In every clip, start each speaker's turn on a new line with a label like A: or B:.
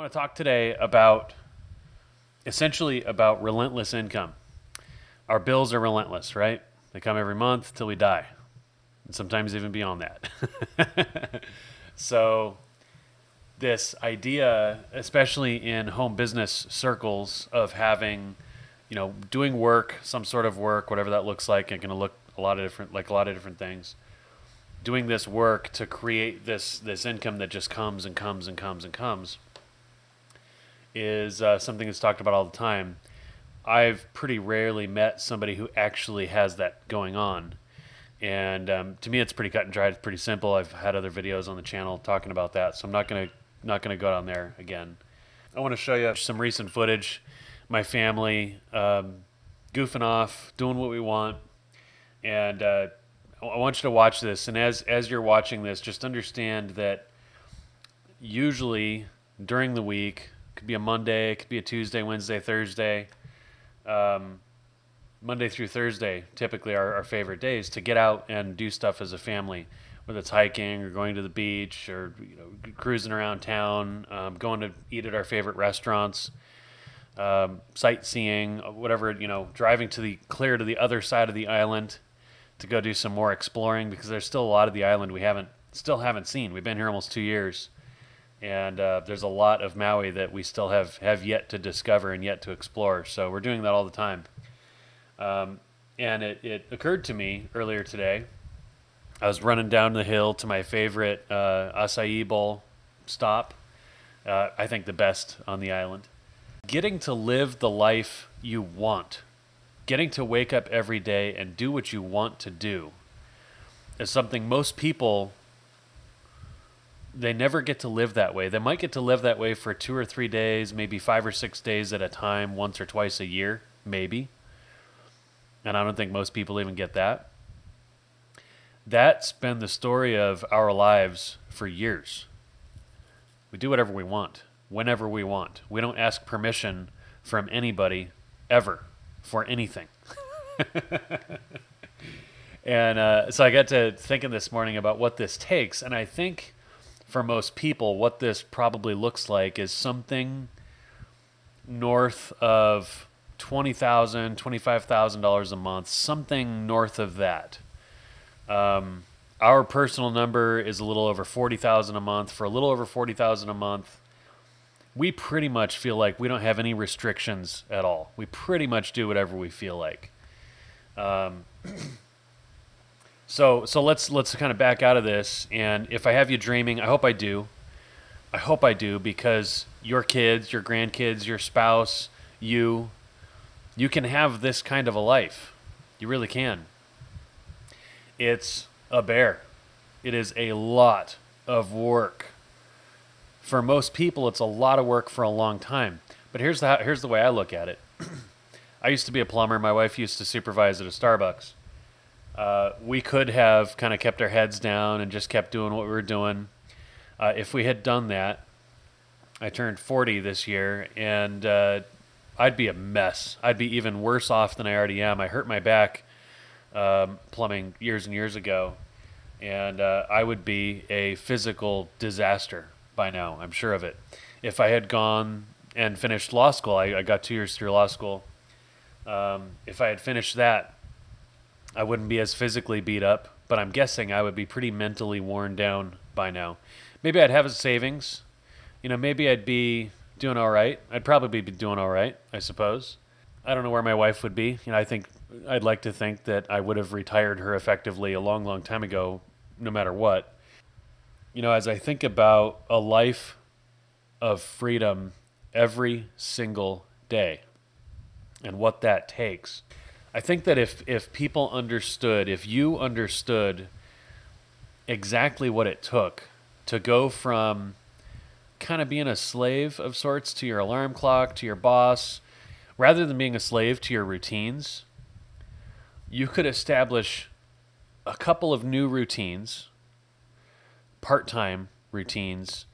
A: want to talk today about essentially about relentless income. Our bills are relentless, right? They come every month till we die, and sometimes even beyond that. So this idea, especially in home business circles, of having, doing work, some sort of work, whatever that looks like, it can look a lot of different things. Doing this work to create this income that just comes and comes and comes and comes is something that's talked about all the time. I've pretty rarely met somebody who actually has that going on. And to me, it's pretty cut and dried. It's pretty simple. I've had other videos on the channel talking about that, so I'm not gonna go down there again. I want to show you some recent footage. My family goofing off, doing what we want, and I want you to watch this. And as you're watching this, just understand that usually during the week, it could be a Monday, it could be a Tuesday, Wednesday, Thursday. Monday through Thursday typically are our favorite days to get out and do stuff as a family, whether it's hiking or going to the beach or cruising around town, going to eat at our favorite restaurants, sightseeing, whatever, driving clear to the other side of the island to go do some more exploring, because there's still a lot of the island we still haven't seen. We've been here almost 2 years, and there's a lot of Maui that we still have yet to discover and yet to explore. So we're doing that all the time. And it occurred to me earlier today. I was running down the hill to my favorite acai bowl stop. I think the best on the island. Getting to live the life you want, getting to wake up every day and do what you want to do, is something most people, they never get to live that way. They might get to live that way for 2 or 3 days, maybe 5 or 6 days at a time, once or twice a year, maybe. And I don't think most people even get that. That's been the story of our lives for years. We do whatever we want, whenever we want. We don't ask permission from anybody, ever, for anything. And so I got to thinking this morning about what this takes, and I think for most people, what this probably looks like is something north of $20,000, $25,000 a month, something north of that. Our personal number is a little over $40,000 a month. For a little over $40,000 a month, we pretty much feel like we don't have any restrictions at all. We pretty much do whatever we feel like. So let's kind of back out of this. And if I have you dreaming, I hope I do. I hope I do, because your kids, your grandkids, your spouse, you can have this kind of a life. You really can. It's a bear. It is a lot of work. For most people, it's a lot of work for a long time. But here's the way I look at it. I used to be a plumber. My wife used to supervise at a Starbucks. We could have kind of kept our heads down and just kept doing what we were doing. If we had done that, I turned 40 this year, and I'd be a mess. I'd be even worse off than I already am. I hurt my back plumbing years and years ago, and I would be a physical disaster by now. I'm sure of it. If I had gone and finished law school, I got 2 years through law school. If I had finished that, I wouldn't be as physically beat up, but I'm guessing I would be pretty mentally worn down by now. Maybe I'd have a savings. Maybe I'd be doing all right. I'd probably be doing all right, I suppose. I don't know where my wife would be. I'd like to think that I would have retired her effectively a long, long time ago, no matter what. As I think about a life of freedom every single day and what that takes, I think that if people understood, if you understood exactly what it took to go from kind of being a slave of sorts to your alarm clock, to your boss, rather than being a slave to your routines, you could establish a couple of new routines, part-time routines,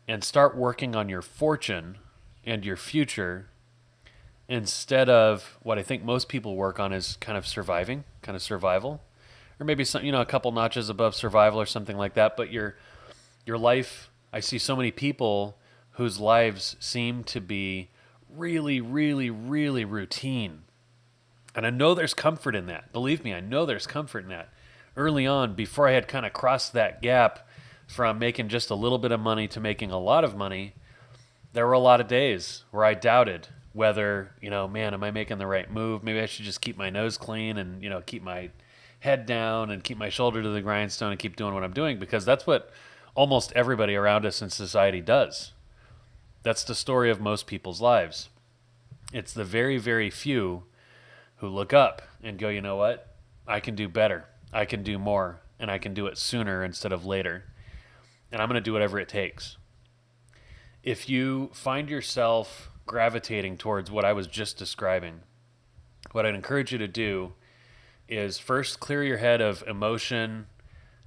A: and start working on your fortune and your future, instead of what I think most people work on is kind of survival, or maybe some, a couple notches above survival or something like that. But your life, I see so many people whose lives seem to be really, really, really routine. And I know there's comfort in that. Believe me, I know there's comfort in that. Early on, before I had kind of crossed that gap from making just a little bit of money to making a lot of money, there were a lot of days where I doubted whether, man, am I making the right move? Maybe I should just keep my nose clean and, keep my head down and keep my shoulder to the grindstone and keep doing what I'm doing, because that's what almost everybody around us in society does. That's the story of most people's lives. It's the very, very few who look up and go, you know what? I can do better. I can do more, and I can do it sooner instead of later. And I'm going to do whatever it takes. If you find yourself gravitating towards what I was just describing, what I'd encourage you to do is first clear your head of emotion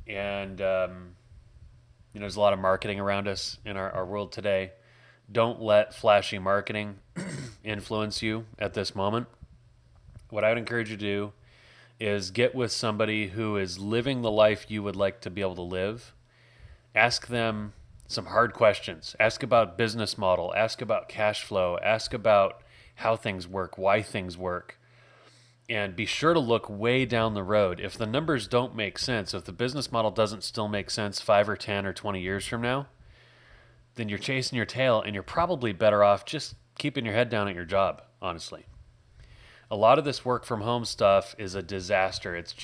A: and, there's a lot of marketing around us in our world today. Don't let flashy marketing influence you at this moment. What I would encourage you to do is get with somebody who is living the life you would like to be able to live. Ask them some hard questions. Ask about business model. Ask about cash flow. Ask about how things work, why things work. And be sure to look way down the road. If the numbers don't make sense, if the business model doesn't still make sense 5 or 10 or 20 years from now, then you're chasing your tail, and you're probably better off just keeping your head down at your job, honestly. A lot of this work from home stuff is a disaster. It's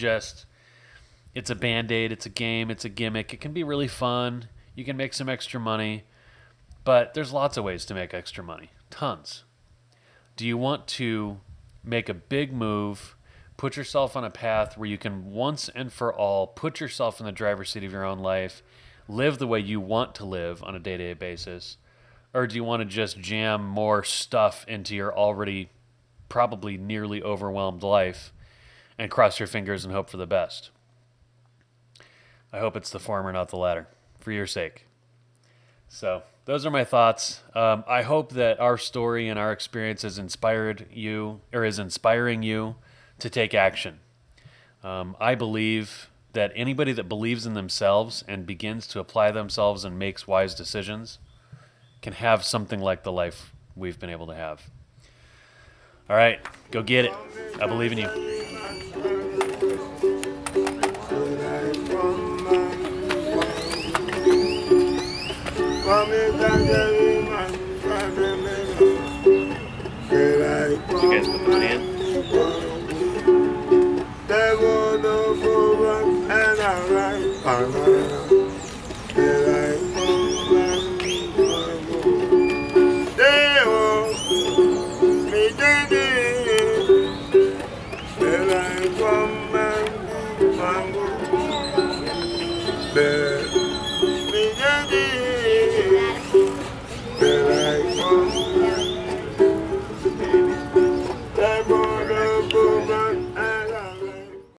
A: a Band-Aid, it's a game, it's a gimmick. It can be really fun. You can make some extra money, but there's lots of ways to make extra money. Tons. Do you want to make a big move, put yourself on a path where you can once and for all put yourself in the driver's seat of your own life, live the way you want to live on a day-to-day basis? Or do you want to just jam more stuff into your already probably nearly overwhelmed life and cross your fingers and hope for the best? I hope it's the former, not the latter, for your sake. So those are my thoughts. I hope that our story and our experience has inspired you, or is inspiring you to take action. I believe that anybody that believes in themselves and begins to apply themselves and makes wise decisions can have something like the life we've been able to have. All right, go get it. I believe in you. Did you guys put the money in?
B: Yeah.